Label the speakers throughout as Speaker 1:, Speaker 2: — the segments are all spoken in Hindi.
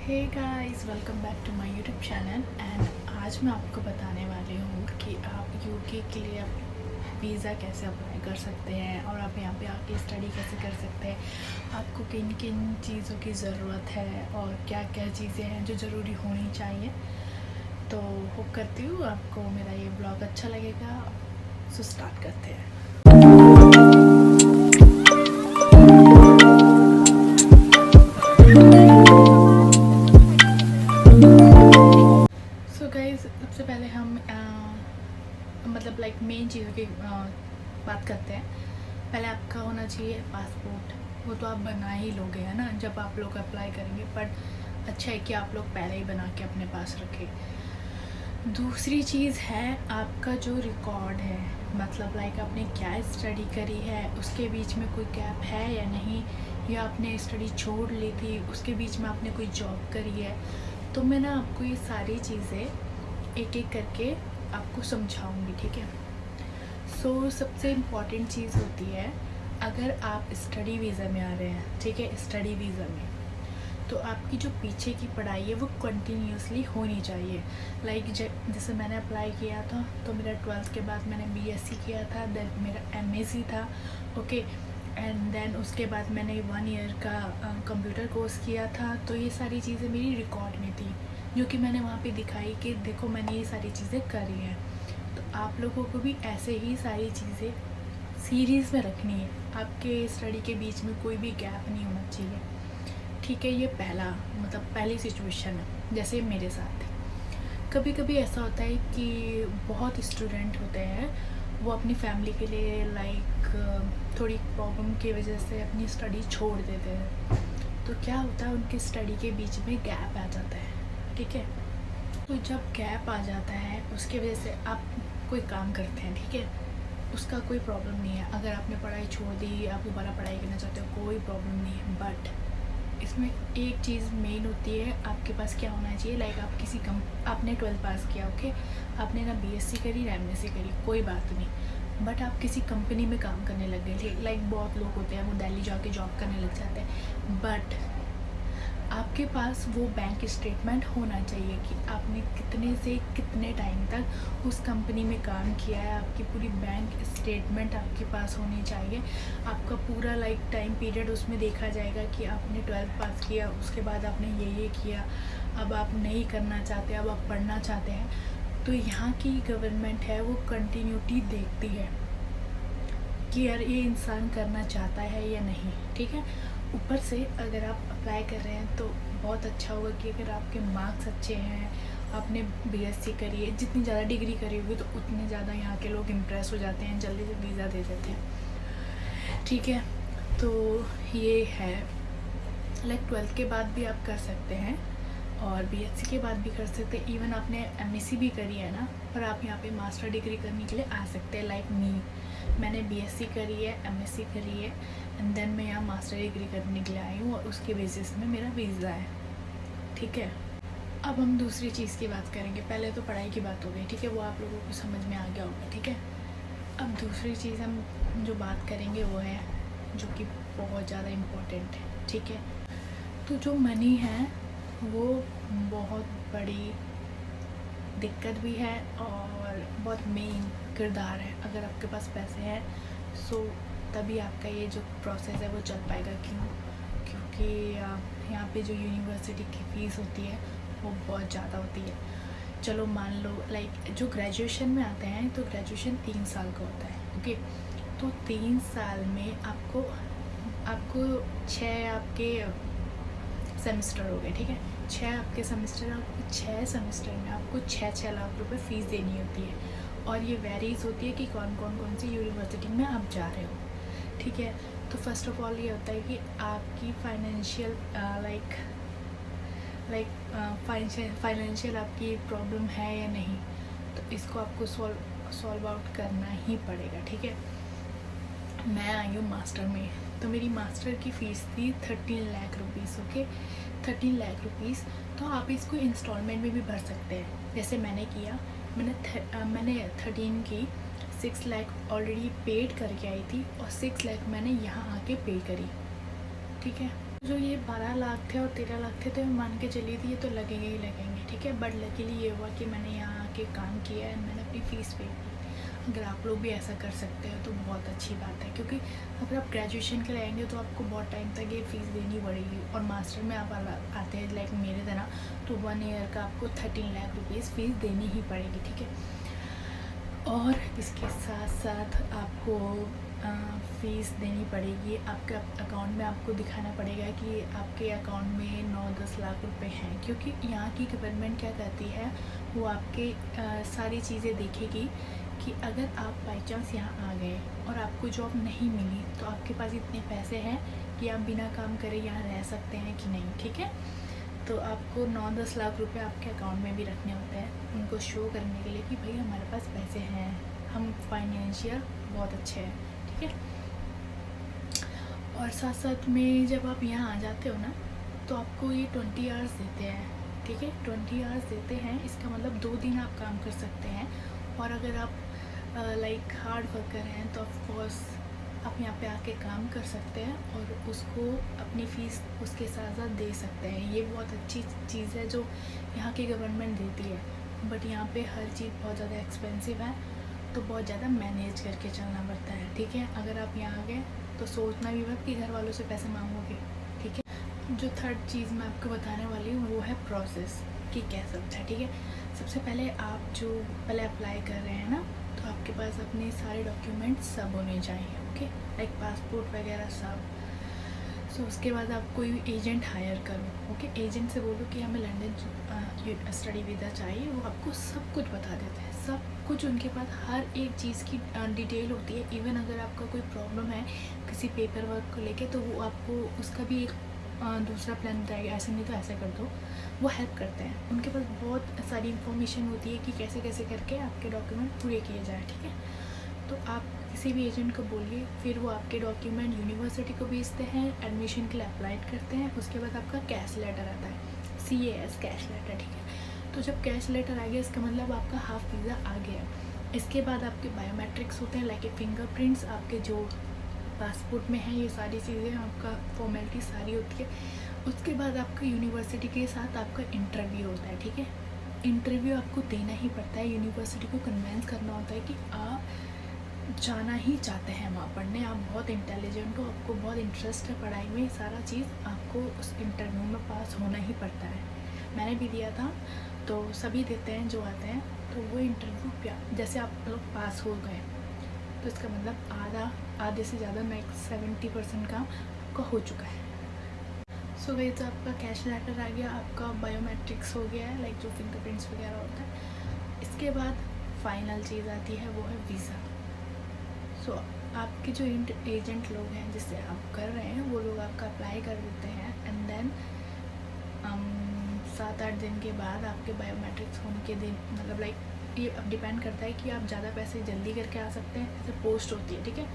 Speaker 1: Hey guys, welcome back to my YouTube channel. And आज मैं आपको बताने वाली हूँ कि आप यूके के लिए आप वीज़ा कैसे अप्लाई कर सकते हैं और आप यहाँ पे आके स्टडी कैसे कर सकते हैं। आपको किन किन चीज़ों की ज़रूरत है और क्या क्या चीज़ें हैं जो ज़रूरी होनी चाहिए। तो होप करती हूँ आपको मेरा ये ब्लॉग अच्छा लगेगा। सो स्टार्ट करते हैं। सो गाइस, सबसे पहले हम मतलब लाइक मेन चीज़ों की बात करते हैं। पहले आपका होना चाहिए पासपोर्ट। वो तो आप बना ही लोगे, है ना, जब आप लोग अप्लाई करेंगे। बट अच्छा है कि आप लोग पहले ही बना के अपने पास रखें। दूसरी चीज़ है आपका जो रिकॉर्ड है, मतलब लाइक आपने क्या स्टडी करी है, उसके बीच में कोई गैप है या नहीं, या आपने स्टडी छोड़ ली थी, उसके बीच में आपने कोई जॉब करी है। तो मैं ना आपको ये सारी चीज़ें एक एक करके आपको समझाऊंगी, ठीक है। सो सबसे इम्पॉर्टेंट चीज़ होती है, अगर आप स्टडी वीज़ा में आ रहे हैं, ठीक है, स्टडी वीज़ा में, तो आपकी जो पीछे की पढ़ाई है वो कंटिन्यूसली होनी चाहिए। लाइक जैसे मैंने अप्लाई किया था तो मेरा 12th के बाद मैंने बीएससी किया था, देन मेरा एमएससी था, ओके। एंड देन उसके बाद मैंने 1 ईयर का कंप्यूटर कोर्स किया था। तो ये सारी चीज़ें मेरी रिकॉर्ड में थी, जो कि मैंने वहाँ पे दिखाई कि देखो मैंने ये सारी चीज़ें करी हैं। तो आप लोगों को भी ऐसे ही सारी चीज़ें सीरीज़ में रखनी है। आपके स्टडी के बीच में कोई भी गैप नहीं होना चाहिए, ठीक है। ये पहला मतलब पहली सिचुएशन है। जैसे मेरे साथ कभी कभी ऐसा होता है कि बहुत स्टूडेंट होते हैं, वो अपनी फैमिली के लिए लाइक थोड़ी प्रॉब्लम की वजह से अपनी स्टडी छोड़ देते हैं। तो क्या होता है, उनकी स्टडी के बीच में गैप आ जाता है, ठीक है। तो जब गैप आ जाता है उसकी वजह से आप कोई काम करते हैं, ठीक है, उसका कोई प्रॉब्लम नहीं है। अगर आपने पढ़ाई छोड़ दी, आप दोबारा पढ़ाई करना चाहते हो, कोई प्रॉब्लम नहीं है। बट इसमें एक चीज़ मेन होती है, आपके पास क्या होना चाहिए। लाइक आप किसी आपने 12th पास किया, ओके, आपने ना बीएससी करी ना एमएससी करी, कोई बात नहीं, बट आप किसी कंपनी में काम करने लग गए। लाइक बहुत लोग होते हैं वो दिल्ली जाके जॉब करने लग जाते हैं, बट आपके पास वो बैंक स्टेटमेंट होना चाहिए कि आपने कितने से कितने टाइम तक उस कंपनी में काम किया है। आपकी पूरी बैंक स्टेटमेंट आपके पास होनी चाहिए। आपका पूरा लाइक टाइम पीरियड उसमें देखा जाएगा कि आपने 12th पास किया, उसके बाद आपने ये किया, अब आप नहीं करना चाहते, अब आप पढ़ना चाहते हैं। तो यहाँ की गवर्नमेंट है वो कंटिन्यूटी देखती है कि यार ये इंसान करना चाहता है या नहीं, ठीक है। ऊपर से अगर आप अप्लाई कर रहे हैं तो बहुत अच्छा होगा कि अगर आपके मार्क्स अच्छे हैं, आपने बीएससी करी है, जितनी ज़्यादा डिग्री करी होगी तो उतने ज़्यादा यहाँ के लोग इम्प्रेस हो जाते हैं, जल्दी से वीज़ा दे देते हैं, ठीक है। तो ये है, लाइक 12th के बाद भी आप कर सकते हैं और बीएससी के बाद भी कर सकते हैं। इवन आपने एमएससी भी करी है ना, पर आप यहाँ पे मास्टर डिग्री करने के लिए आ सकते हैं। लाइक मैंने बीएससी करी है, एमएससी करी है, एंड देन मैं यहाँ मास्टर डिग्री करने के लिए आई हूँ और उसके बेसिस में मेरा वीज़ा है, ठीक है। अब हम दूसरी चीज़ की बात करेंगे। पहले तो पढ़ाई की बात हो गई, ठीक है, वो आप लोगों को समझ में आ गया होगा, ठीक है। अब दूसरी चीज़ हम जो बात करेंगे वो है, जो कि बहुत ज़्यादा इम्पोर्टेंट है, ठीक है। तो जो मनी है वो बहुत बड़ी दिक्कत भी है और बहुत मेन किरदार है। अगर आपके पास पैसे हैं सो तभी आपका ये जो प्रोसेस है वो चल पाएगा। क्यों? क्योंकि यहाँ पे जो यूनिवर्सिटी की फ़ीस होती है वो बहुत ज़्यादा होती है। चलो मान लो लाइक जो ग्रेजुएशन में आते हैं तो ग्रेजुएशन 3 साल का होता है, ओके। तो 3 साल में आपको 6 आपके सेमेस्टर हो गए, ठीक है, 6 आपके सेमेस्टर, आपको 6 सेमेस्टर में आपको 6 लाख रुपए फ़ीस देनी होती है। और ये वेरीज होती है कि कौन सी यूनिवर्सिटी में आप जा रहे हो, ठीक है। तो फर्स्ट ऑफ ऑल ये होता है कि आपकी फाइनेंशियल फाइनेंशियल आपकी प्रॉब्लम है या नहीं, तो इसको आपको सॉल्व आउट करना ही पड़ेगा, ठीक है। मैं आई हूँ मास्टर में, तो मेरी मास्टर की फ़ीस थी 13 lakh rupees, okay, 13 lakh rupees. तो आप इसको इंस्टॉलमेंट में भी भर सकते हैं, जैसे मैंने किया। मैंने 13 की 6 लाख ऑलरेडी पेड करके आई थी और 6 लाख मैंने यहाँ आके पे करी, ठीक है। जो ये 12 लाख थे और 13 लाख थे तो मान के चली थी ये तो लगेंगे ही लगेंगे, ठीक है। बट लकीली ये हुआ कि मैंने यहाँ आके काम किया है, मैंने अपनी फ़ीस पे की। अगर आप लोग भी ऐसा कर सकते हो तो बहुत अच्छी बात है, क्योंकि अगर आप ग्रेजुएशन के लिए आएंगे तो आपको बहुत टाइम तक ये फ़ीस देनी पड़ेगी, और मास्टर में आप आते हैं लाइक मेरे तरह तो 1 ईयर का आपको 13 लाख रुपीज़ फ़ीस देनी ही पड़ेगी, ठीक है। और इसके साथ साथ आपको फ़ीस देनी पड़ेगी, आपके अकाउंट में आपको दिखाना पड़ेगा कि आपके अकाउंट में 9-10 लाख रुपए हैं, क्योंकि यहाँ की गवर्नमेंट क्या करती है वो आपके सारी चीज़ें देखेगी कि अगर आप बाई चांस यहाँ आ गए और आपको जॉब नहीं मिली तो आपके पास इतने पैसे हैं कि आप बिना काम करे यहाँ रह सकते हैं कि नहीं, ठीक है। तो आपको 9-10 लाख रुपए आपके अकाउंट में भी रखने होते हैं, उनको शो करने के लिए कि भाई हमारे पास पैसे हैं, हम फाइनेंशियल बहुत अच्छे हैं, ठीक है। और साथ साथ में जब आप यहाँ आ जाते हो ना तो आपको ये 20 आवर्स देते हैं, ठीक है। 20 आवर्स देते हैं, इसका मतलब 2 दिन आप काम कर सकते हैं। और अगर आप लाइक हार्ड वर्कर हैं तो ऑफकोर्स आप यहाँ पे आके काम कर सकते हैं और उसको अपनी फ़ीस उसके साथ साथ दे सकते हैं। ये बहुत अच्छी चीज़ है जो यहाँ की गवर्नमेंट देती है। बट यहाँ पे हर चीज़ बहुत ज़्यादा एक्सपेंसिव है, तो बहुत ज़्यादा मैनेज करके चलना पड़ता है, ठीक है। अगर आप यहाँ आ गए तो सोचना भी मत कि घर वालों से पैसे मांगोगे, ठीक है। जो थर्ड चीज़ मैं आपको बताने वाली हूँ वो है प्रोसेस कि कैसे होता है, ठीक है। सबसे पहले आप जो पहले अप्लाई कर रहे हैं ना तो आपके पास अपने सारे डॉक्यूमेंट्स सब होने चाहिए, ओके, लाइक पासपोर्ट वगैरह सब। सो उसके बाद आप कोई एजेंट हायर करो, ओके। एजेंट से बोलो कि हमें लंदन स्टडी वीज़ा चाहिए, वो आपको सब कुछ बता देते हैं, सब कुछ। उनके पास हर एक चीज़ की डिटेल होती है। इवन अगर आपका कोई प्रॉब्लम है किसी पेपर वर्क को लेके तो वो आपको उसका भी एक दूसरा प्लान बताएगा, ऐसे नहीं तो ऐसे कर दो, वो हेल्प करते हैं। उनके पास बहुत सारी इन्फॉर्मेशन होती है कि कैसे कैसे करके आपके डॉक्यूमेंट पूरे किए जाए, ठीक है। तो आप किसी भी एजेंट को बोलिए, फिर वो आपके डॉक्यूमेंट यूनिवर्सिटी को भेजते हैं, एडमिशन के लिए अप्लाई करते हैं। उसके बाद आपका कैश लेटर आता है, CAS कैश लेटर, ठीक है। तो जब कैश लेटर आ गया इसका मतलब आपका हाफ वीज़ा आ गया। इसके बाद आपके बायोमेट्रिक्स होते हैं, लाइक फिंगरप्रिंट्स आपके जो पासपोर्ट में है, ये सारी चीज़ें आपका फॉर्मेलिटी सारी होती है। उसके बाद आपका यूनिवर्सिटी के साथ आपका इंटरव्यू होता है, ठीक है। इंटरव्यू आपको देना ही पड़ता है, यूनिवर्सिटी को कन्वेंस करना होता है कि आप जाना ही चाहते हैं वहाँ पढ़ने, आप बहुत इंटेलिजेंट हो, आपको बहुत इंटरेस्ट है पढ़ाई में, सारा चीज़ आपको उस इंटरव्यू में पास होना ही पड़ता है। मैंने भी दिया था, तो सभी देते हैं जो आते हैं। तो वो इंटरव्यू जैसे आप लोग पास हो गए तो इसका मतलब आधे से ज़्यादा 70% काम आपका हो चुका है। सो गाइस आपका कैश लेटर आ गया, आपका बायोमेट्रिक्स हो गया है, लाइक जो फिंगरप्रिंट्स वगैरह होता है। इसके बाद फाइनल चीज़ आती है, वो है वीज़ा। सो आपके जो एजेंट लोग हैं जिससे आप कर रहे हैं वो लोग आपका अप्लाई कर देते हैं, एंड देन 7-8 दिन के बाद आपके बायोमेट्रिक्स होने के दिन, मतलब लाइक ये अब डिपेंड करता है कि आप ज़्यादा पैसे जल्दी करके आ सकते हैं, जैसे पोस्ट होती है, ठीक है।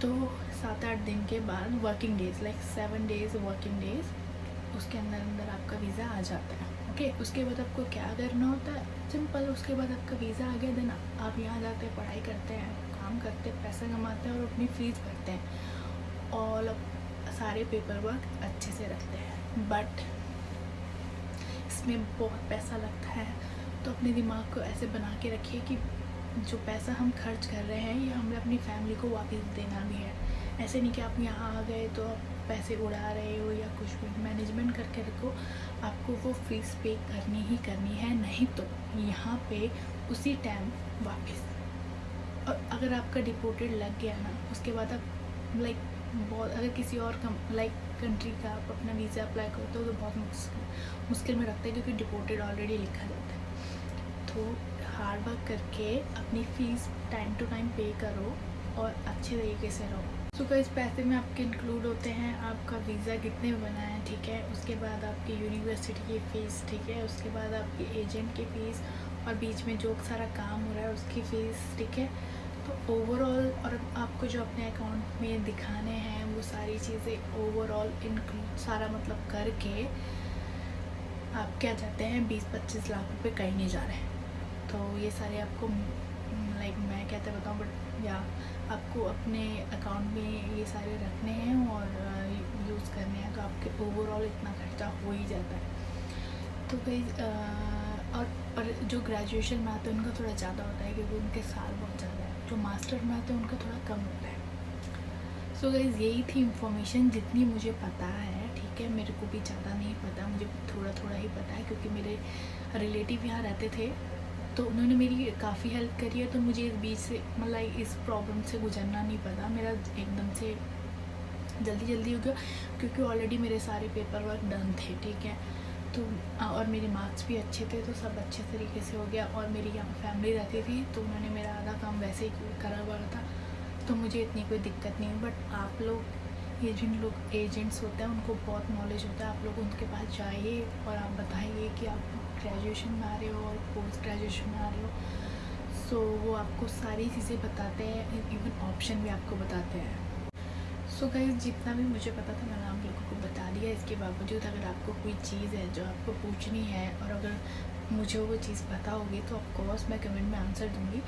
Speaker 1: तो 7-8 दिन के बाद working days, like 7 days working days, उसके अंदर आपका वीज़ा आ जाता है, ओके। उसके बाद आपको क्या करना होता है, सिंपल। उसके बाद आपका वीज़ा आ गया, देन आप यहाँ जाते हैं, पढ़ाई करते हैं, काम करते हैं, पैसा कमाते हैं और अपनी फ़ीस भरते हैं, और सारे पेपर वर्क अच्छे से रखते हैं। बट इसमें बहुत पैसा लगता है, तो अपने दिमाग को ऐसे बना के रखिए कि जो पैसा हम खर्च कर रहे हैं ये हमें अपनी फैमिली को वापस देना भी है। ऐसे नहीं कि आप यहाँ आ गए तो आप पैसे उड़ा रहे हो या कुछ भी। मैनेजमेंट करके रखो, आपको वो फीस पे करनी ही करनी है, नहीं तो यहाँ पे उसी टाइम वापस। और अगर आपका डिपोर्टेड लग गया ना, उसके बाद आप लाइक बहुत, अगर किसी और कंट्री का आप अपना वीज़ा अप्लाई करते हो तो बहुत मुश्किल में रखते हैं, क्योंकि डिपोर्टेड ऑलरेडी लिखा जाता है। तो हार्ड वर्क करके अपनी फ़ीस टाइम टू टाइम पे करो और अच्छे तरीके से रहो। सो इस पैसे में आपके इंक्लूड होते हैं आपका वीज़ा कितने बना है, ठीक है, उसके बाद आपकी यूनिवर्सिटी की फ़ीस, ठीक है, उसके बाद आपकी एजेंट की फ़ीस, और बीच में जो सारा काम हो रहा है उसकी फ़ीस, ठीक है। तो ओवरऑल, और आपको जो अपने अकाउंट में दिखाने हैं वो सारी चीज़ें ओवरऑल इंक्लूड सारा मतलब करके आप क्या चाहते हैं 20-25 लाख रुपए कहीं नहीं जा रहे हैं। तो ये सारे आपको लाइक मैं कहते बताऊँ, बट या आपको अपने अकाउंट में ये सारे रखने हैं और यूज़ करने हैं, तो आपके ओवरऑल इतना खर्चा हो ही जाता है। तो कई और जो ग्रेजुएशन में आते हैं उनका थोड़ा ज़्यादा होता है, क्योंकि उनके साल बहुत ज़्यादा है। जो मास्टर में आते हैं उनका थोड़ा कम होता है। सो गाइज़ यही थी इन्फॉर्मेशन जितनी मुझे पता है, ठीक है। मेरे को भी ज़्यादा नहीं पता, मुझे थोड़ा थोड़ा ही पता है, क्योंकि मेरे रिलेटिव यहाँ रहते थे तो उन्होंने मेरी काफ़ी हेल्प करी है। तो मुझे इस बीच से मतलब इस प्रॉब्लम से गुजरना नहीं पड़ा, मेरा एकदम से जल्दी हो गया, क्योंकि ऑलरेडी मेरे सारे पेपर वर्क डन थे, ठीक है। तो और मेरे मार्क्स भी अच्छे थे, तो सब अच्छे तरीके से हो गया। और मेरी यहाँ फैमिली रहती थी, तो उन्होंने मेरा आधा काम वैसे ही करा हुआ था, तो मुझे इतनी कोई दिक्कत नहीं है। बट आप लोग जिन लोग एजेंट्स होते हैं उनको बहुत नॉलेज होता है, आप लोग उनके पास जाइए और आप बताइए कि आप ग्रेजुएशन में आ रहे हो और पोस्ट ग्रेजुएशन में आ रहे हो। सो वो आपको सारी चीज़ें बताते हैं, इवन ऑप्शन भी आपको बताते हैं। सो गाइस जितना भी मुझे पता था मैंने आप लोगों को बता दिया। इसके बावजूद अगर आपको कोई चीज़ है जो आपको पूछनी है और अगर मुझे वो चीज़ पता होगी तो ऑफकोर्स मैं कमेंट में आंसर दूँगी।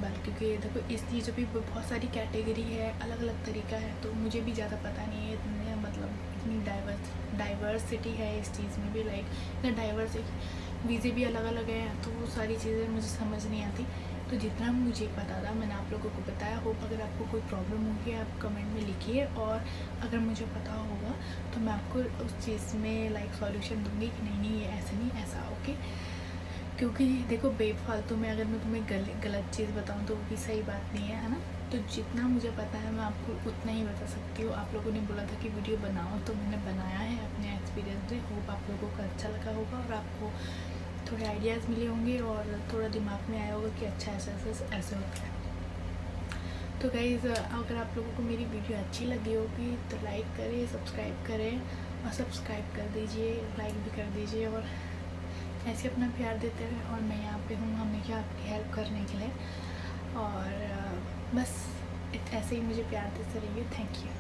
Speaker 1: बट क्योंकि देखो इस चीज़ों भी बहुत सारी कैटेगरी है, अलग अलग तरीका है, तो मुझे भी ज़्यादा पता नहीं है। इतने मतलब इतनी डाइवर्सिटी है इस चीज़ में भी, लाइक इतना डाइवर्सिटी, वीज़े भी अलग अलग हैं, तो वो सारी चीज़ें मुझे समझ नहीं आती। तो जितना मुझे पता था मैंने आप लोगों को बताया। होप अगर आपको कोई प्रॉब्लम होगी आप कमेंट में लिखिए, और अगर मुझे पता होगा तो मैं आपको उस चीज़ में लाइक सॉल्यूशन दूंगी कि नहीं ये ऐसे नहीं ऐसा, ओके। क्योंकि देखो बेफालतू में अगर मैं तुम्हें गलत चीज़ बताऊं तो वो भी सही बात नहीं है ना। तो जितना मुझे पता है मैं आपको उतना ही बता सकती हूँ। आप लोगों ने बोला था कि वीडियो बनाओ, तो मैंने बनाया है अपने एक्सपीरियंस से। होप आप लोगों को अच्छा लगा होगा और आपको थोड़े आइडियाज़ मिले होंगे और थोड़ा दिमाग में आया होगा कि अच्छा ऐसे होता है। तो गाइज़ अगर आप लोगों को मेरी वीडियो अच्छी लगी होगी तो लाइक करें, सब्सक्राइब करें, और सब्सक्राइब कर दीजिए, लाइक भी कर दीजिए, और ऐसे अपना प्यार देते रहे। और मैं यहाँ पे हूँ हमेशा आपकी हेल्प करने के लिए, और बस ऐसे ही मुझे प्यार देते रहिए। Thank you.